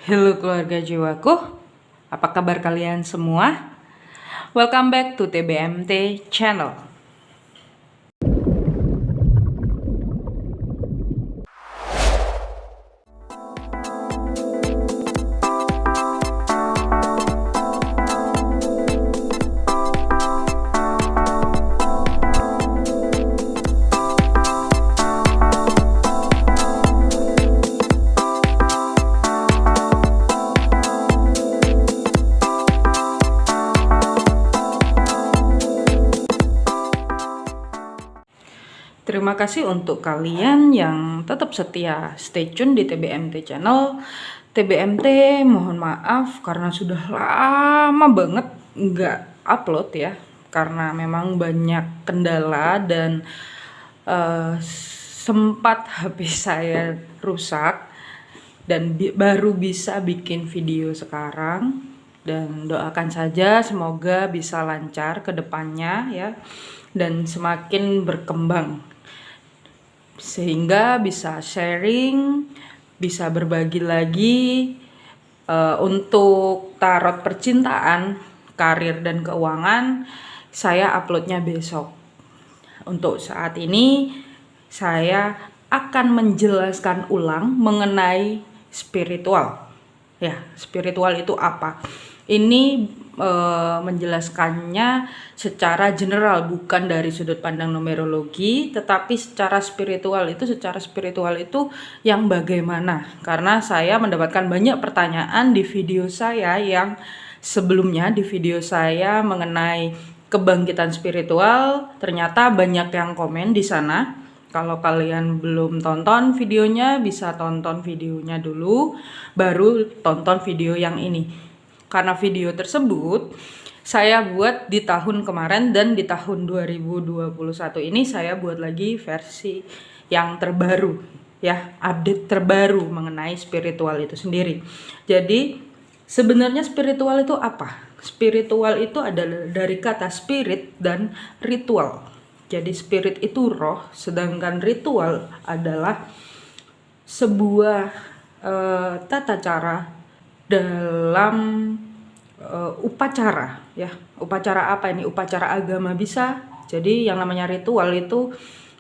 Halo keluarga jiwaku, apa kabar kalian semua? Welcome back to TBMT channel. Terima kasih untuk kalian yang tetap setia stay tune di TBMT channel. TBMT mohon maaf karena sudah lama banget nggak upload ya, karena memang banyak kendala dan sempat HP saya rusak dan baru bisa bikin video sekarang. Dan doakan saja semoga bisa lancar ke depannya ya, dan semakin berkembang sehingga bisa sharing, bisa berbagi lagi untuk tarot percintaan, karir dan keuangan. Saya uploadnya besok. Untuk saat ini saya akan menjelaskan ulang mengenai spiritual. Ya, spiritual itu apa? Ini menjelaskannya secara general, bukan dari sudut pandang numerologi, tetapi secara spiritual itu yang bagaimana? Karena saya mendapatkan banyak pertanyaan di video saya yang sebelumnya, di video saya mengenai kebangkitan spiritual, ternyata banyak yang komen di sana. Kalau kalian belum tonton videonya, bisa tonton videonya dulu, baru tonton video yang ini. Karena video tersebut saya buat di tahun kemarin dan di tahun 2021 ini saya buat lagi versi yang terbaru ya, update terbaru mengenai spiritual itu sendiri. Jadi sebenarnya spiritual itu apa? Spiritual itu adalah dari kata spirit dan ritual. Jadi spirit itu roh, sedangkan ritual adalah sebuah tata cara dalam upacara ya. Upacara apa ini? Upacara agama bisa. Jadi yang namanya ritual itu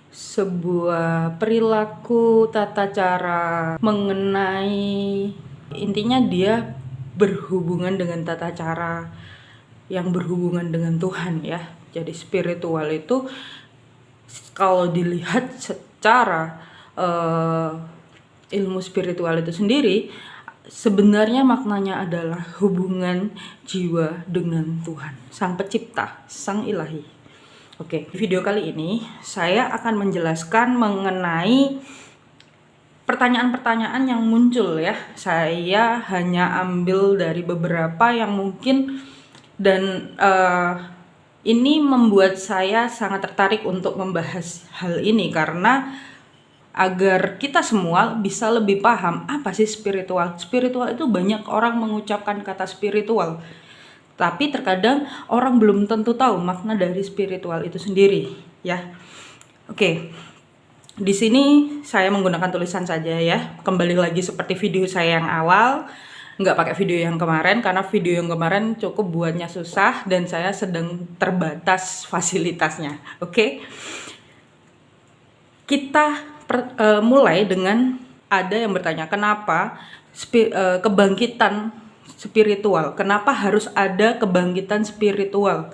sebuah perilaku, tata cara mengenai, intinya dia berhubungan dengan tata cara yang berhubungan dengan Tuhan ya. Jadi spiritual itu kalau dilihat secara ilmu spiritual itu sendiri, sebenarnya maknanya adalah hubungan jiwa dengan Tuhan, Sang Pencipta, Sang Ilahi. Oke, video kali ini saya akan menjelaskan mengenai pertanyaan-pertanyaan yang muncul ya. Saya hanya ambil dari beberapa yang mungkin, dan ini membuat saya sangat tertarik untuk membahas hal ini karena agar kita semua bisa lebih paham apa sih spiritual. Spiritual itu banyak orang mengucapkan kata spiritual, tapi terkadang orang belum tentu tahu makna dari spiritual itu sendiri ya. Oke. Di sini saya menggunakan tulisan saja ya. Kembali lagi seperti video saya yang awal, nggak pakai video yang kemarin karena video yang kemarin cukup buatnya susah dan saya sedang terbatas fasilitasnya. Oke. Kita mulai dengan ada yang bertanya kenapa kebangkitan spiritual, kenapa harus ada kebangkitan spiritual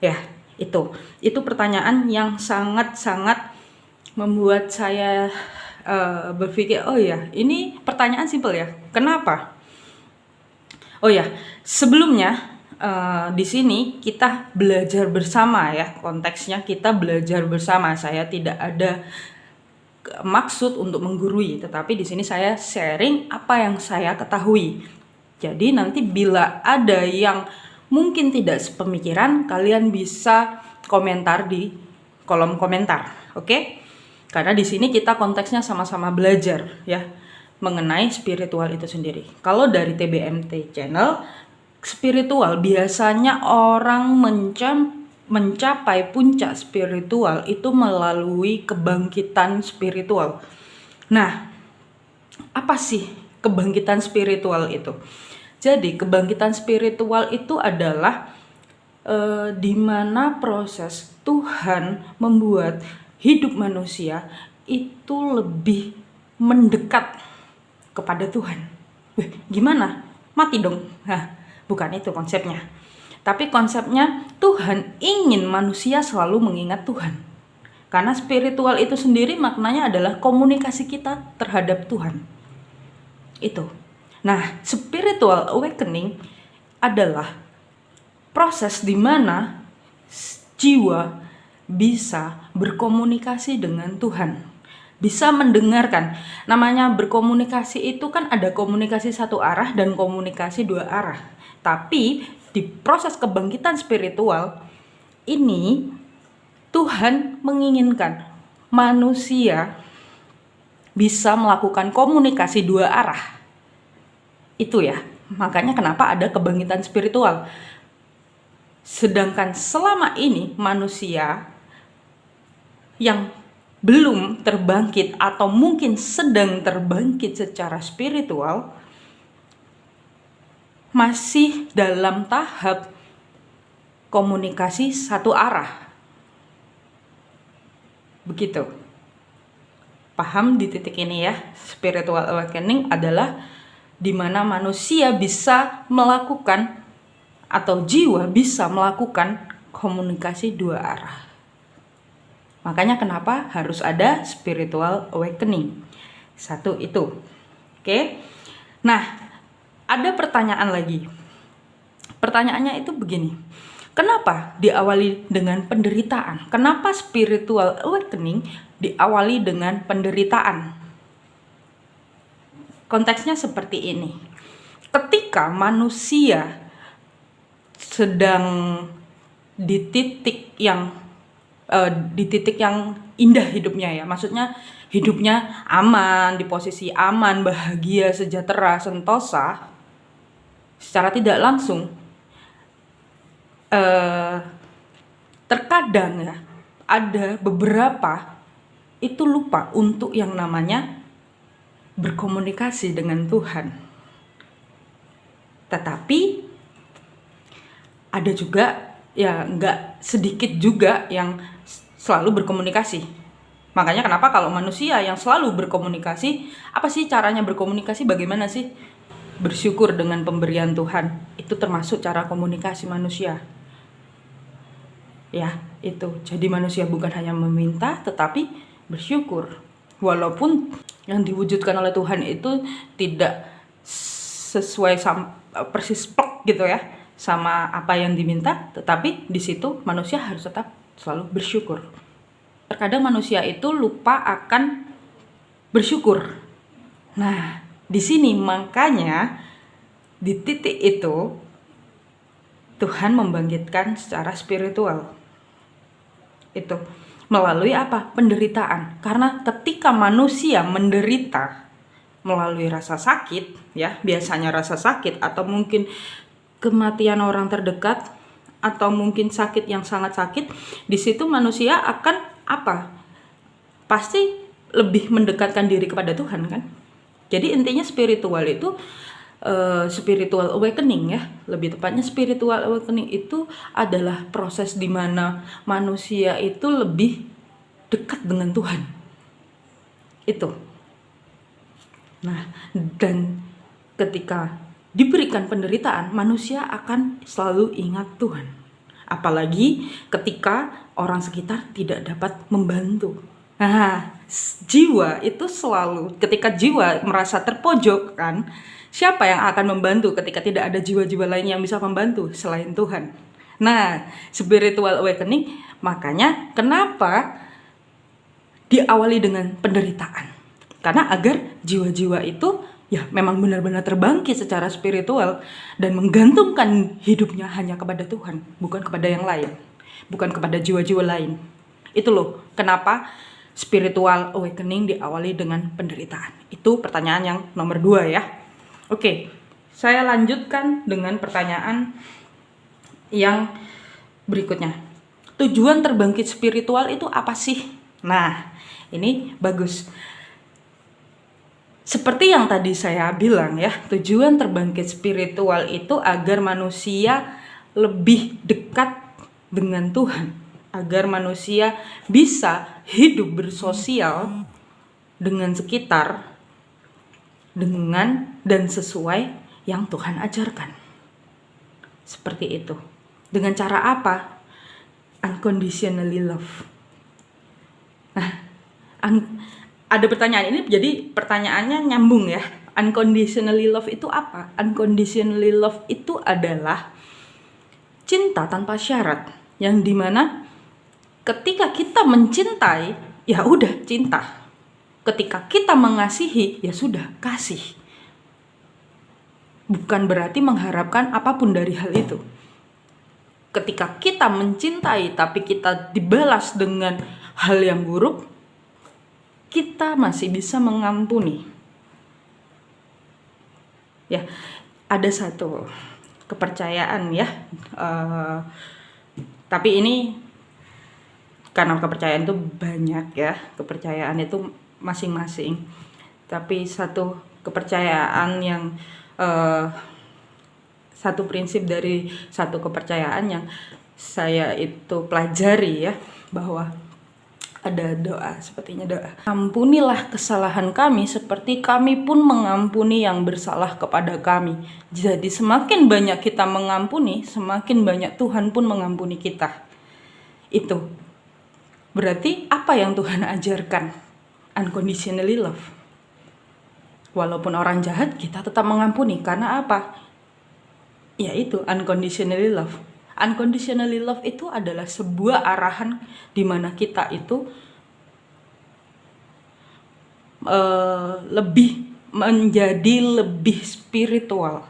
ya. Itu pertanyaan yang sangat-sangat membuat saya berpikir, oh ya, ini pertanyaan simpel ya, kenapa? Oh ya, sebelumnya di sini kita belajar bersama ya, konteksnya kita belajar bersama. Saya tidak ada maksud untuk menggurui, tetapi di sini saya sharing apa yang saya ketahui. Jadi nanti bila ada yang mungkin tidak sepemikiran, kalian bisa komentar di kolom komentar, oke? Karena di sini kita konteksnya sama-sama belajar ya mengenai spiritual itu sendiri. Kalau dari TBMT channel, spiritual biasanya orang mencapai puncak spiritual itu melalui kebangkitan spiritual. Nah, apa sih kebangkitan spiritual itu. Jadi kebangkitan spiritual itu adalah di mana proses Tuhan membuat hidup manusia itu lebih mendekat kepada Tuhan. Gimana? Mati dong. Nah, bukan itu konsepnya. Tapi konsepnya Tuhan ingin manusia selalu mengingat Tuhan. Karena spiritual itu sendiri maknanya adalah komunikasi kita terhadap Tuhan. Itu. Nah, spiritual awakening adalah proses di mana jiwa bisa berkomunikasi dengan Tuhan, bisa mendengarkan. Namanya berkomunikasi itu kan ada komunikasi satu arah dan komunikasi dua arah. Tapi di proses kebangkitan spiritual ini Tuhan menginginkan manusia bisa melakukan komunikasi dua arah. Itu ya, makanya kenapa ada kebangkitan spiritual. Sedangkan selama ini manusia yang belum terbangkit atau mungkin sedang terbangkit secara spiritual masih dalam tahap komunikasi satu arah. Begitu. Paham di titik ini ya? Spiritual awakening adalah di mana manusia bisa melakukan atau jiwa bisa melakukan komunikasi dua arah. Makanya kenapa harus ada spiritual awakening. Satu itu. Oke. Nah, ada pertanyaan lagi. Pertanyaannya itu begini. Kenapa diawali dengan penderitaan? Kenapa spiritual awakening diawali dengan penderitaan? Konteksnya seperti ini. Ketika manusia sedang di titik yang indah hidupnya ya, maksudnya hidupnya aman, di posisi aman, bahagia, sejahtera, sentosa, secara tidak langsung terkadang ya ada beberapa itu lupa untuk yang namanya berkomunikasi dengan Tuhan. Tetapi ada juga ya nggak sedikit juga yang selalu berkomunikasi. Makanya kenapa kalau manusia yang selalu berkomunikasi, apa sih caranya berkomunikasi, bagaimana sih? Bersyukur dengan pemberian Tuhan. Itu termasuk cara komunikasi manusia. Ya, itu. Jadi manusia bukan hanya meminta tetapi bersyukur. Walaupun yang diwujudkan oleh Tuhan itu tidak sesuai persis plek gitu ya sama apa yang diminta, tetapi di situ manusia harus tetap selalu bersyukur. Terkadang manusia itu lupa akan bersyukur. Nah, di sini makanya di titik itu Tuhan membangkitkan secara spiritual. Itu melalui apa? Penderitaan. Karena ketika manusia menderita melalui rasa sakit, ya, biasanya rasa sakit atau mungkin kematian orang terdekat atau mungkin sakit yang sangat sakit, di situ manusia akan apa? Pasti lebih mendekatkan diri kepada Tuhan kan? Jadi intinya spiritual itu spiritual awakening ya, lebih tepatnya spiritual awakening itu adalah proses di mana manusia itu lebih dekat dengan Tuhan. Itu. Nah, dan ketika diberikan penderitaan, manusia akan selalu ingat Tuhan. Apalagi ketika orang sekitar tidak dapat membantu. Nah, jiwa itu selalu, ketika jiwa merasa terpojokkan, siapa yang akan membantu ketika tidak ada jiwa-jiwa lain yang bisa membantu selain Tuhan? Nah, spiritual awakening, makanya kenapa diawali dengan penderitaan? Karena agar jiwa-jiwa itu ya memang benar-benar terbangkit secara spiritual dan menggantungkan hidupnya hanya kepada Tuhan, bukan kepada yang lain, bukan kepada jiwa-jiwa lain. Itu loh kenapa spiritual awakening diawali dengan penderitaan. Itu pertanyaan yang nomor 2 ya. Oke, saya lanjutkan dengan pertanyaan yang berikutnya. Tujuan terbangkit spiritual itu apa sih? Nah, ini bagus. Seperti yang tadi saya bilang ya, tujuan terbangkit spiritual itu agar manusia lebih dekat dengan Tuhan, agar manusia bisa hidup bersosial dengan sekitar dengan dan sesuai yang Tuhan ajarkan. Seperti itu. Dengan cara apa? Unconditionally love. Nah, ada pertanyaan ini, jadi pertanyaannya nyambung ya. Unconditionally love itu apa? Unconditionally love itu adalah cinta tanpa syarat, yang dimana ketika kita mencintai, ya udah cinta. Ketika kita mengasihi, ya sudah kasih. Bukan berarti mengharapkan apapun dari hal itu. Ketika kita mencintai tapi kita dibalas dengan hal yang buruk, kita masih bisa mengampuni. Ya, ada satu kepercayaan ya, tapi ini karena kepercayaan itu banyak ya, kepercayaan itu masing-masing. Tapi satu kepercayaan yang satu prinsip dari satu kepercayaan yang saya itu pelajari ya, bahwa ada doa, sepertinya doa. Ampunilah kesalahan kami seperti kami pun mengampuni yang bersalah kepada kami. Jadi semakin banyak kita mengampuni, semakin banyak Tuhan pun mengampuni kita. Itu berarti apa yang Tuhan ajarkan? Unconditionally love. Walaupun orang jahat, kita tetap mengampuni. Karena apa? Yaitu unconditionally love. Unconditionally love itu adalah sebuah arahan di mana kita itu menjadi lebih spiritual.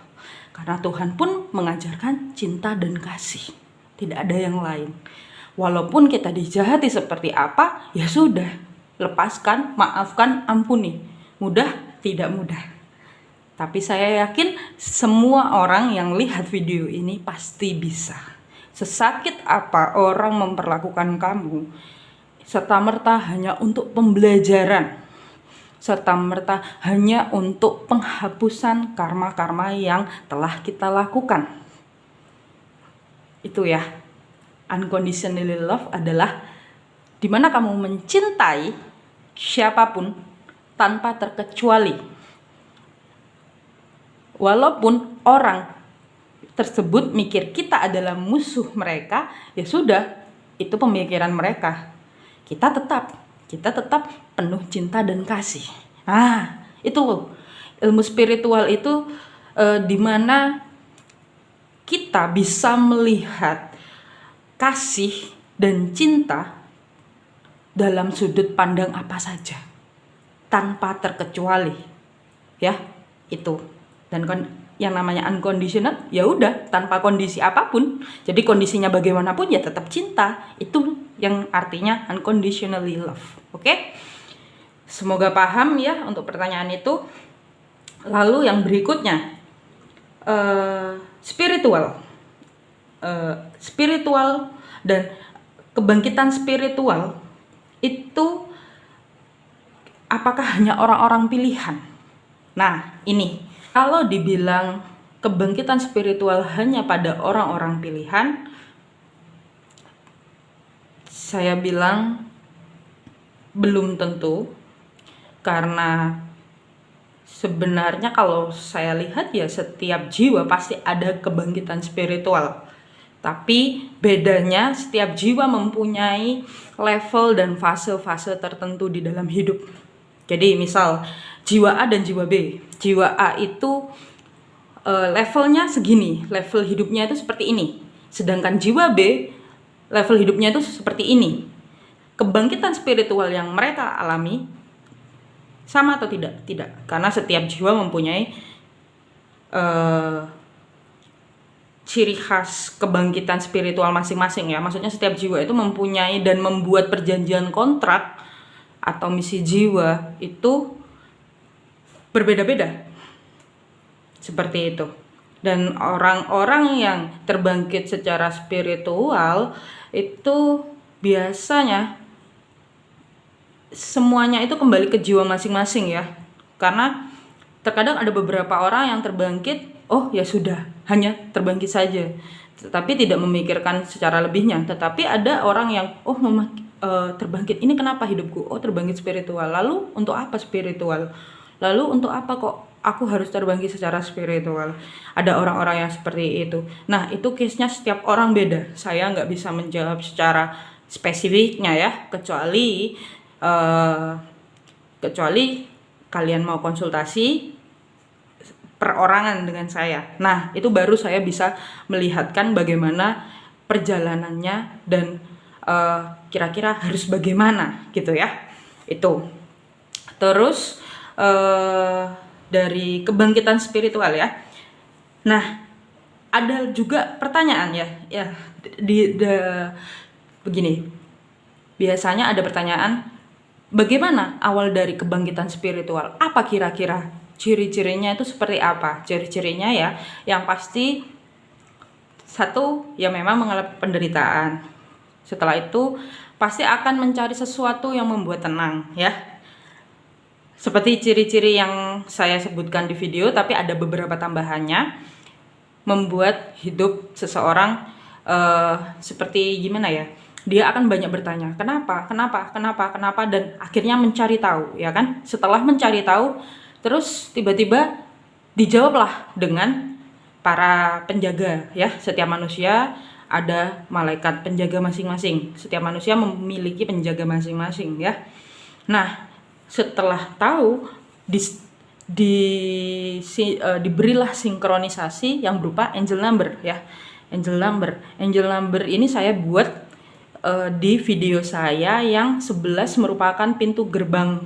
Karena Tuhan pun mengajarkan cinta dan kasih. Tidak ada yang lain. Walaupun kita dijahati seperti apa, ya sudah. Lepaskan, maafkan, ampuni. Mudah? Tidak mudah. Tapi saya yakin semua orang yang lihat video ini pasti bisa. Sesakit apa orang memperlakukan kamu, serta-merta hanya untuk pembelajaran, serta-merta hanya untuk penghapusan karma-karma yang telah kita lakukan. Itu ya, unconditionally love adalah dimana kamu mencintai siapapun tanpa terkecuali. Walaupun orang tersebut mikir kita adalah musuh mereka, ya sudah, itu pemikiran mereka. Kita tetap penuh cinta dan kasih. Itu ilmu spiritual itu dimana kita bisa melihat kasih dan cinta dalam sudut pandang apa saja, tanpa terkecuali. Ya, itu. Dan yang namanya unconditional, ya udah tanpa kondisi apapun. Jadi kondisinya bagaimanapun ya tetap cinta. Itu yang artinya unconditionally love. Oke? Semoga paham ya untuk pertanyaan itu. Lalu yang berikutnya, spiritual. Spiritual dan kebangkitan spiritual itu apakah hanya orang-orang pilihan? Nah, ini kalau dibilang kebangkitan spiritual hanya pada orang-orang pilihan, saya bilang belum tentu. Karena sebenarnya kalau saya lihat ya setiap jiwa pasti ada kebangkitan spiritual. Tapi bedanya setiap jiwa mempunyai level dan fase-fase tertentu di dalam hidup. Jadi misal jiwa A dan jiwa B. Jiwa A itu levelnya segini, level hidupnya itu seperti ini. Sedangkan jiwa B, level hidupnya itu seperti ini. Kebangkitan spiritual yang mereka alami sama atau tidak? Tidak. Karena setiap jiwa mempunyai ciri khas kebangkitan spiritual masing-masing ya. Maksudnya setiap jiwa itu mempunyai dan membuat perjanjian kontrak atau misi jiwa itu berbeda-beda. Seperti itu. Dan orang-orang yang terbangkit secara spiritual itu biasanya semuanya itu kembali ke jiwa masing-masing ya. Karena terkadang ada beberapa orang yang terbangkit, oh ya sudah, hanya terbangkit saja, tetapi tidak memikirkan secara lebihnya. Tetapi ada orang yang terbangkit, ini kenapa hidupku? Oh, terbangkit spiritual. Lalu untuk apa spiritual? Lalu untuk apa kok aku harus terbangkit secara spiritual? Ada orang-orang yang seperti itu. Nah, itu case-nya setiap orang beda. Saya nggak bisa menjawab secara spesifiknya ya, kecuali kalian mau konsultasi perorangan dengan saya. Nah, itu baru saya bisa melihatkan bagaimana perjalanannya dan kira-kira harus bagaimana gitu ya. Itu. Terus dari kebangkitan spiritual ya. Nah, ada juga pertanyaan ya begini. Biasanya ada pertanyaan, bagaimana awal dari kebangkitan spiritual? Apa kira-kira ciri-cirinya itu seperti apa? Ciri-cirinya ya, yang pasti satu, ya memang mengalami penderitaan. Setelah itu pasti akan mencari sesuatu yang membuat tenang ya. Seperti ciri-ciri yang saya sebutkan di video, tapi ada beberapa tambahannya. Membuat hidup seseorang seperti gimana ya? Dia akan banyak bertanya, kenapa, dan akhirnya mencari tahu, ya kan? Setelah mencari tahu, terus tiba-tiba dijawablah dengan para penjaga, ya. Setiap manusia ada malaikat penjaga masing-masing. Setiap manusia memiliki penjaga masing-masing, ya. Nah, setelah tahu diberilah sinkronisasi yang berupa angel number, ya. Angel number ini saya buat di video saya yang 11 merupakan pintu gerbang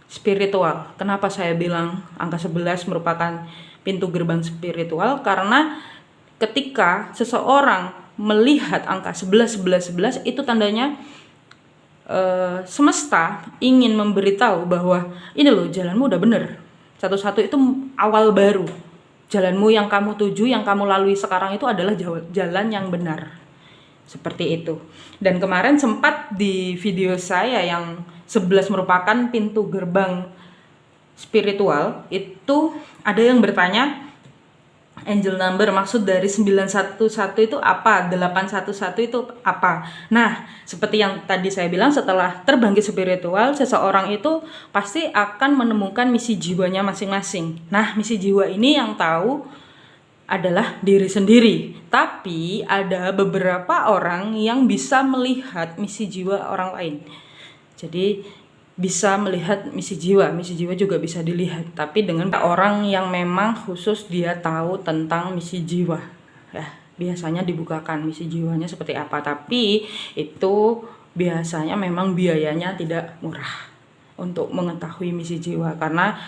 spiritual. Kenapa saya bilang angka 11 merupakan pintu gerbang spiritual? Karena ketika seseorang melihat angka 11 itu tandanya semesta ingin memberitahu bahwa ini loh, jalanmu udah bener. 11 itu awal baru. Jalanmu yang kamu tuju, yang kamu lalui sekarang itu adalah jalan yang benar. Seperti itu. Dan kemarin sempat di video saya yang 11 merupakan pintu gerbang spiritual, itu ada yang bertanya, angel number maksud dari 911 itu apa? 811 itu apa? Nah, seperti yang tadi saya bilang, setelah terbangkit spiritual, seseorang itu pasti akan menemukan misi jiwanya masing-masing. Nah, misi jiwa ini yang tahu adalah diri sendiri. Tapi ada beberapa orang yang bisa melihat misi jiwa orang lain. Jadi bisa melihat misi jiwa juga bisa dilihat, tapi dengan orang yang memang khusus dia tahu tentang misi jiwa. Ya, biasanya dibukakan misi jiwanya seperti apa, tapi itu biasanya memang biayanya tidak murah untuk mengetahui misi jiwa, karena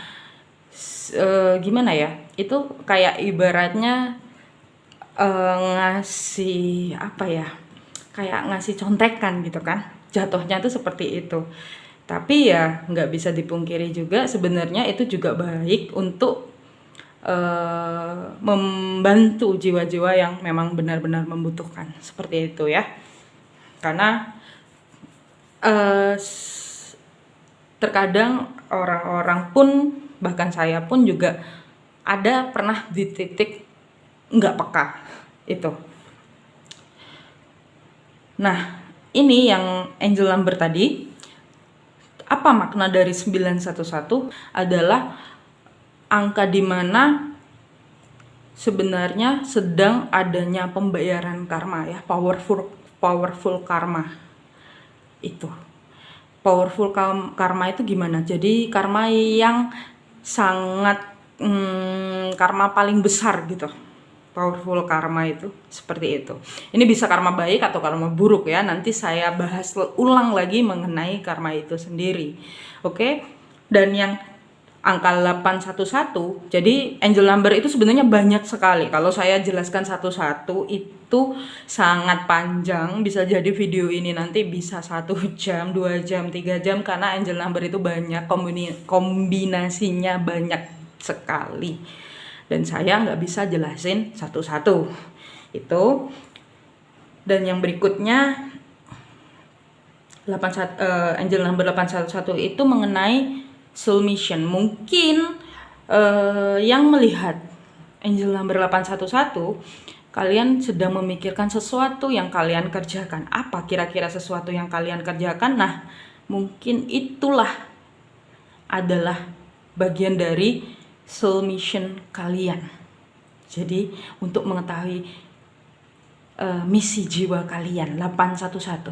gimana ya, itu kayak ibaratnya ngasih apa ya, kayak ngasih contekan gitu kan, jatuhnya tuh seperti itu. Tapi ya nggak bisa dipungkiri juga, sebenarnya itu juga baik untuk membantu jiwa-jiwa yang memang benar-benar membutuhkan, seperti itu ya. Karena terkadang orang-orang pun, bahkan saya pun juga ada pernah di titik nggak peka itu. Nah, ini yang angel number tadi. Apa makna dari 911? Adalah angka di mana sebenarnya sedang adanya pembayaran karma ya, powerful karma. Itu. Powerful karma itu gimana? Jadi karma yang sangat karma paling besar gitu. Powerful karma itu seperti itu. Ini bisa karma baik atau karma buruk ya. Nanti saya bahas ulang lagi mengenai karma itu sendiri. Oke? Dan yang angka 811, jadi angel number itu sebenarnya banyak sekali. Kalau saya jelaskan satu-satu itu sangat panjang. Bisa jadi video ini nanti bisa 1 jam, 2 jam, 3 jam, karena angel number itu banyak, kombinasinya banyak sekali. Dan saya nggak bisa jelasin satu-satu itu. Dan yang berikutnya angel number 811 itu mengenai soul mission. Mungkin yang melihat angel number 811, kalian sedang memikirkan sesuatu yang kalian kerjakan. Apa kira-kira sesuatu yang kalian kerjakan? Nah, mungkin itulah adalah bagian dari soul mission kalian. Jadi untuk mengetahui misi jiwa kalian 811,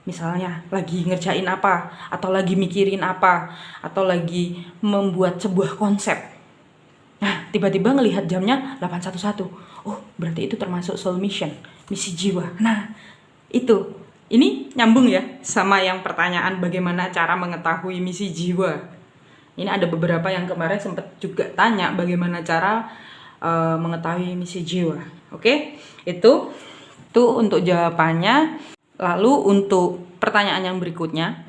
misalnya lagi ngerjain apa, atau lagi mikirin apa, atau lagi membuat sebuah konsep. Nah, tiba-tiba ngelihat jamnya 811. Oh, berarti itu termasuk soul mission, misi jiwa. Nah, itu. Ini nyambung ya sama yang pertanyaan bagaimana cara mengetahui misi jiwa. Ini ada beberapa yang kemarin sempat juga tanya bagaimana cara mengetahui misi jiwa. Oke, itu untuk jawabannya. Lalu untuk pertanyaan yang berikutnya,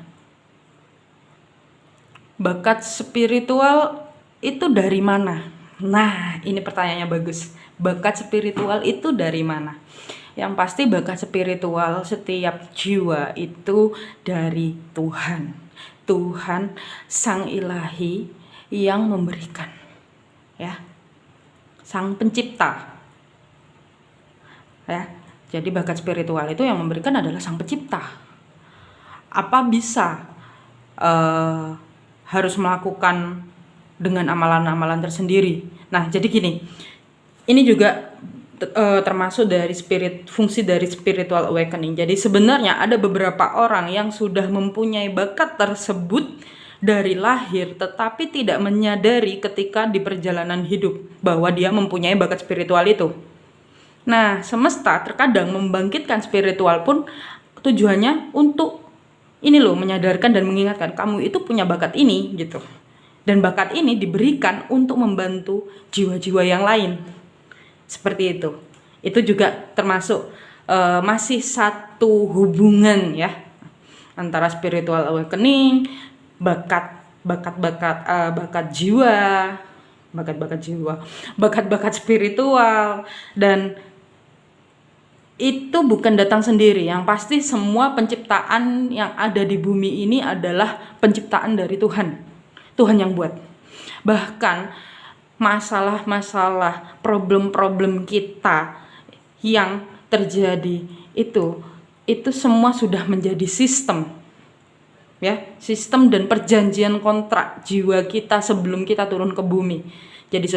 bakat spiritual itu dari mana? Nah, ini pertanyaannya bagus. Bakat spiritual itu dari mana? Yang pasti bakat spiritual setiap jiwa itu dari Tuhan. Tuhan Sang Ilahi yang memberikan, ya, Sang Pencipta, ya. Jadi bakat spiritual itu yang memberikan adalah Sang Pencipta. Apa bisa harus melakukan dengan amalan-amalan tersendiri? Nah, jadi gini, ini juga termasuk dari fungsi dari spiritual awakening. Jadi sebenarnya ada beberapa orang yang sudah mempunyai bakat tersebut dari lahir, tetapi tidak menyadari ketika di perjalanan hidup bahwa dia mempunyai bakat spiritual itu. Nah, semesta terkadang membangkitkan spiritual pun tujuannya untuk ini loh, menyadarkan dan mengingatkan kamu itu punya bakat ini gitu. Dan bakat ini diberikan untuk membantu jiwa-jiwa yang lain. Seperti itu. Itu juga termasuk masih satu hubungan ya antara spiritual awakening, bakat jiwa, bakat spiritual, dan itu bukan datang sendiri. Yang pasti semua penciptaan yang ada di bumi ini adalah penciptaan dari Tuhan. Tuhan yang buat. Bahkan masalah-masalah, problem-problem kita yang terjadi itu semua sudah menjadi sistem. Ya, sistem dan perjanjian kontrak jiwa kita sebelum kita turun ke bumi. Jadi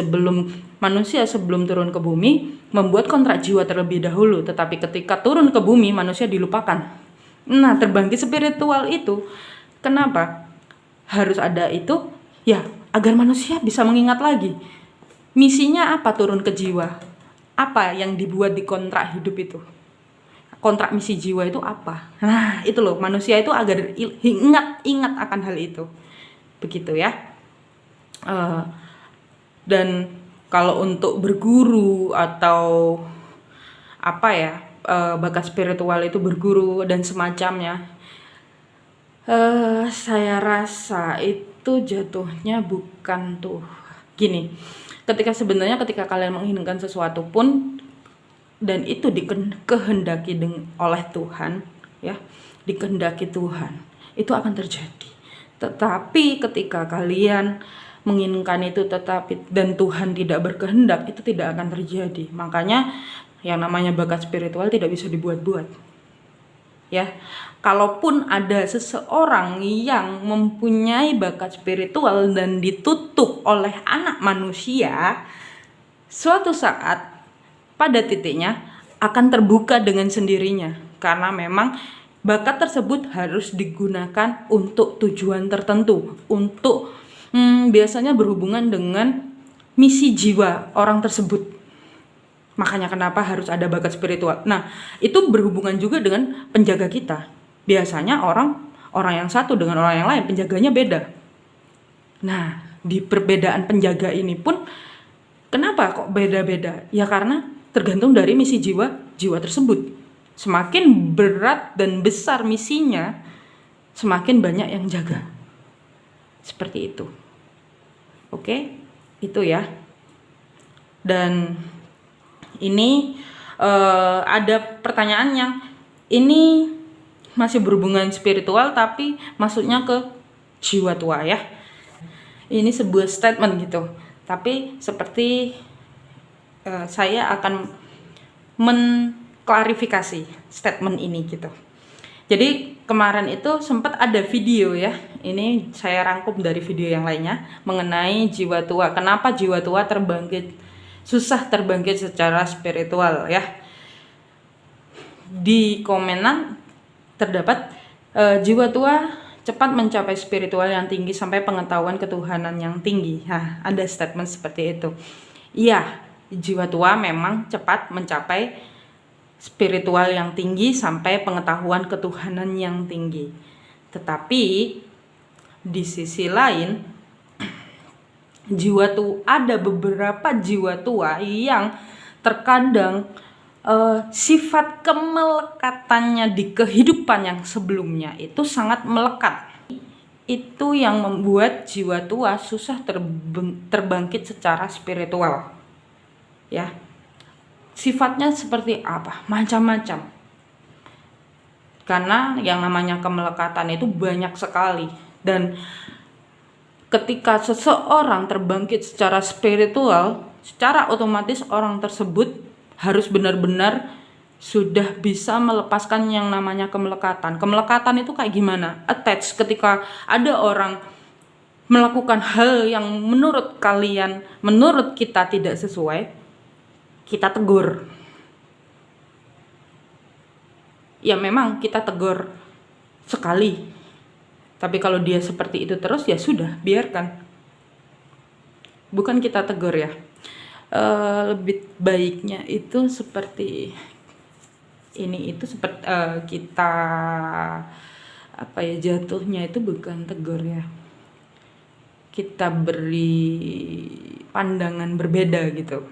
manusia sebelum turun ke bumi membuat kontrak jiwa terlebih dahulu, tetapi ketika turun ke bumi manusia dilupakan. Nah, terbangkit spiritual itu kenapa harus ada itu? Ya, agar manusia bisa mengingat lagi. Misinya apa turun ke jiwa? Apa yang dibuat di kontrak hidup itu? Kontrak misi jiwa itu apa? Nah, itu loh, manusia itu agar ingat akan hal itu. Begitu ya. Dan kalau untuk berguru atau apa ya, bakat spiritual itu berguru dan semacamnya, saya rasa itu jatuhnya bukan tuh gini. Ketika kalian menginginkan sesuatu pun dan itu dikehendaki oleh Tuhan, ya, dikehendaki Tuhan, itu akan terjadi. Tetapi ketika kalian menginginkan itu dan Tuhan tidak berkehendak, itu tidak akan terjadi. Makanya yang namanya bakat spiritual tidak bisa dibuat-buat. Ya, kalaupun ada seseorang yang mempunyai bakat spiritual dan ditutup oleh anak manusia, suatu saat pada titiknya akan terbuka dengan sendirinya, karena memang bakat tersebut harus digunakan untuk tujuan tertentu, untuk biasanya berhubungan dengan misi jiwa orang tersebut. Makanya kenapa harus ada bakat spiritual. Nah, itu berhubungan juga dengan penjaga kita. Biasanya orang yang satu dengan orang yang lain penjaganya beda. Nah, di perbedaan penjaga ini pun kenapa kok beda-beda? Ya karena tergantung dari misi jiwa tersebut. Semakin berat dan besar misinya, semakin banyak yang jaga. Seperti itu. Oke, itu ya. Dan ini ada pertanyaan yang ini masih berhubungan spiritual tapi masuknya ke jiwa tua ya. ini sebuah statement gitu. Tapi seperti saya akan mengklarifikasi statement ini gitu. Jadi kemarin itu sempat ada video ya, ini saya rangkum dari video yang lainnya mengenai jiwa tua. Kenapa jiwa tua susah terbangkit secara spiritual ya. Di komenan terdapat jiwa tua cepat mencapai spiritual yang tinggi sampai pengetahuan ketuhanan yang tinggi. Nah, ada statement seperti itu. Iya, jiwa tua memang cepat mencapai spiritual yang tinggi sampai pengetahuan ketuhanan yang tinggi. Tetapi di sisi lain, ada beberapa jiwa tua yang terkadang sifat kemelekatannya di kehidupan yang sebelumnya itu sangat melekat. Itu yang membuat jiwa tua susah terbangkit secara spiritual. Ya. Sifatnya seperti apa? Macam-macam. Karena yang namanya kemelekatan itu banyak sekali. Dan ketika seseorang terbangkit secara spiritual, secara otomatis orang tersebut harus benar-benar sudah bisa melepaskan yang namanya kemelekatan. Kemelekatan itu kayak gimana? Attach. Ketika ada orang melakukan hal yang menurut kita tidak sesuai, kita tegur. Ya memang kita tegur sekali. Tapi kalau dia seperti itu terus, ya sudah, biarkan. Bukan kita tegur ya. Lebih baiknya itu seperti ini, itu seperti kita jatuhnya itu bukan tegur ya, kita beri pandangan berbeda gitu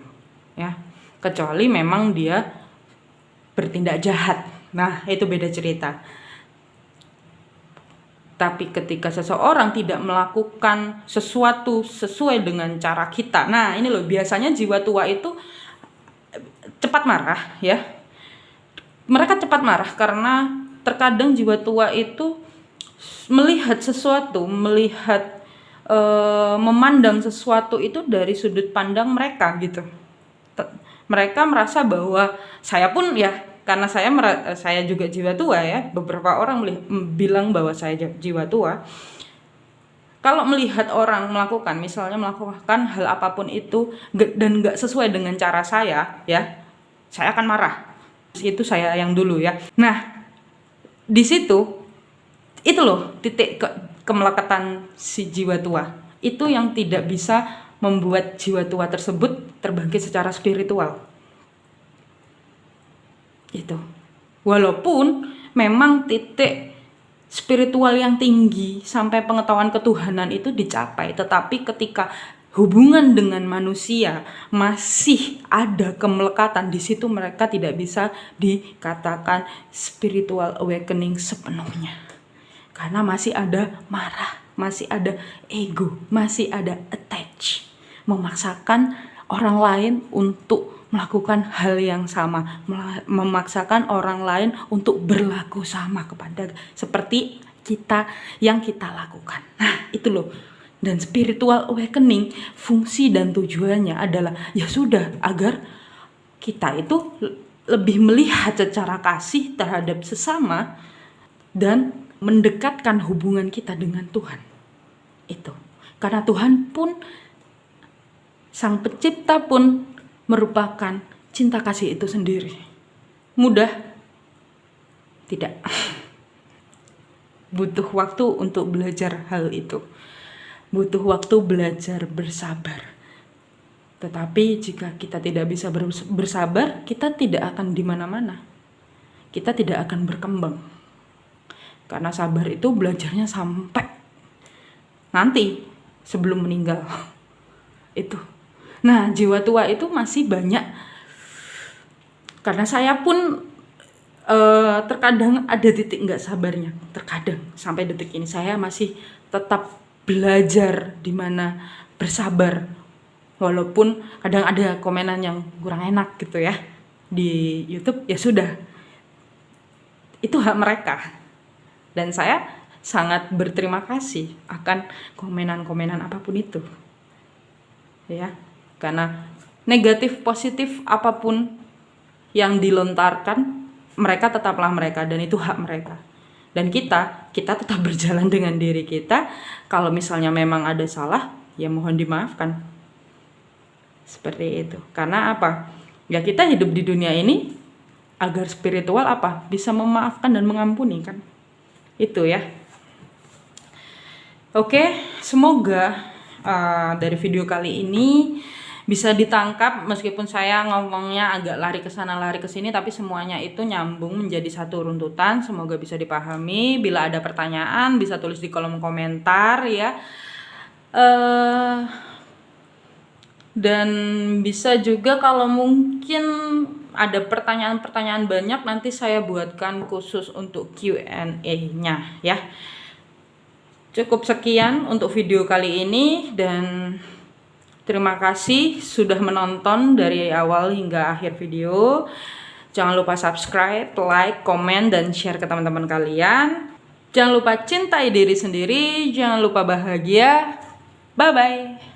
ya, kecuali memang dia bertindak jahat, nah itu beda cerita. Tapi ketika seseorang tidak melakukan sesuatu sesuai dengan cara kita, nah ini loh, biasanya jiwa tua itu cepat marah ya. Mereka cepat marah karena terkadang jiwa tua itu melihat sesuatu, memandang sesuatu itu dari sudut pandang mereka gitu. Mereka merasa bahwa saya pun ya, karena saya juga jiwa tua ya. Beberapa orang bilang bahwa saya jiwa tua. Kalau melihat orang misalnya melakukan hal apapun itu dan nggak sesuai dengan cara saya ya, saya akan marah. Itu saya yang dulu ya. Nah, di situ itu loh titik kemelekatan si jiwa tua. Itu yang tidak bisa membuat jiwa tua tersebut terbangkit secara spiritual. Itu. Walaupun memang titik spiritual yang tinggi sampai pengetahuan ketuhanan itu dicapai, tetapi ketika hubungan dengan manusia masih ada kemelekatan, di situ mereka tidak bisa dikatakan spiritual awakening sepenuhnya. Karena masih ada marah, masih ada ego, masih ada attach, memaksakan orang lain untuk melakukan hal yang sama, memaksakan orang lain untuk berlaku sama kepada seperti kita yang kita lakukan. Nah, itu loh. Dan spiritual awakening, fungsi dan tujuannya adalah ya sudah, agar kita itu lebih melihat secara kasih terhadap sesama dan mendekatkan hubungan kita dengan Tuhan. Itu. Karena Tuhan pun, Sang Pencipta pun merupakan cinta kasih itu sendiri. Mudah? Tidak. Butuh waktu untuk belajar hal itu. Butuh waktu belajar bersabar. Tetapi jika kita tidak bisa bersabar, kita tidak akan di mana-mana. Kita tidak akan berkembang. Karena sabar itu belajarnya sampai nanti sebelum meninggal. Itu. Nah, jiwa tua itu masih banyak. Karena saya pun terkadang ada titik nggak sabarnya. Terkadang sampai detik ini saya masih tetap belajar di mana bersabar, walaupun kadang ada komenan yang kurang enak gitu ya di YouTube. Ya sudah, itu hak mereka, dan saya sangat berterima kasih akan komenan-komenan apapun itu. Ya, karena negatif positif apapun yang dilontarkan, mereka tetaplah mereka dan itu hak mereka. Dan kita tetap berjalan dengan diri kita. Kalau misalnya memang ada salah, ya mohon dimaafkan. Seperti itu. Karena apa? Ya kita hidup di dunia ini agar spiritual apa? Bisa memaafkan dan mengampuni kan. Itu ya. Oke, semoga dari video kali ini bisa ditangkap, meskipun saya ngomongnya agak lari ke sana lari ke sini, tapi semuanya itu nyambung menjadi satu runtutan. Semoga bisa dipahami. Bila ada pertanyaan bisa tulis di kolom komentar ya. Dan bisa juga kalau mungkin ada pertanyaan-pertanyaan banyak, nanti saya buatkan khusus untuk Q&A-nya ya. Cukup sekian untuk video kali ini dan terima kasih sudah menonton dari awal hingga akhir video. Jangan lupa subscribe, like, komen, dan share ke teman-teman kalian. Jangan lupa cintai diri sendiri, jangan lupa bahagia. Bye-bye.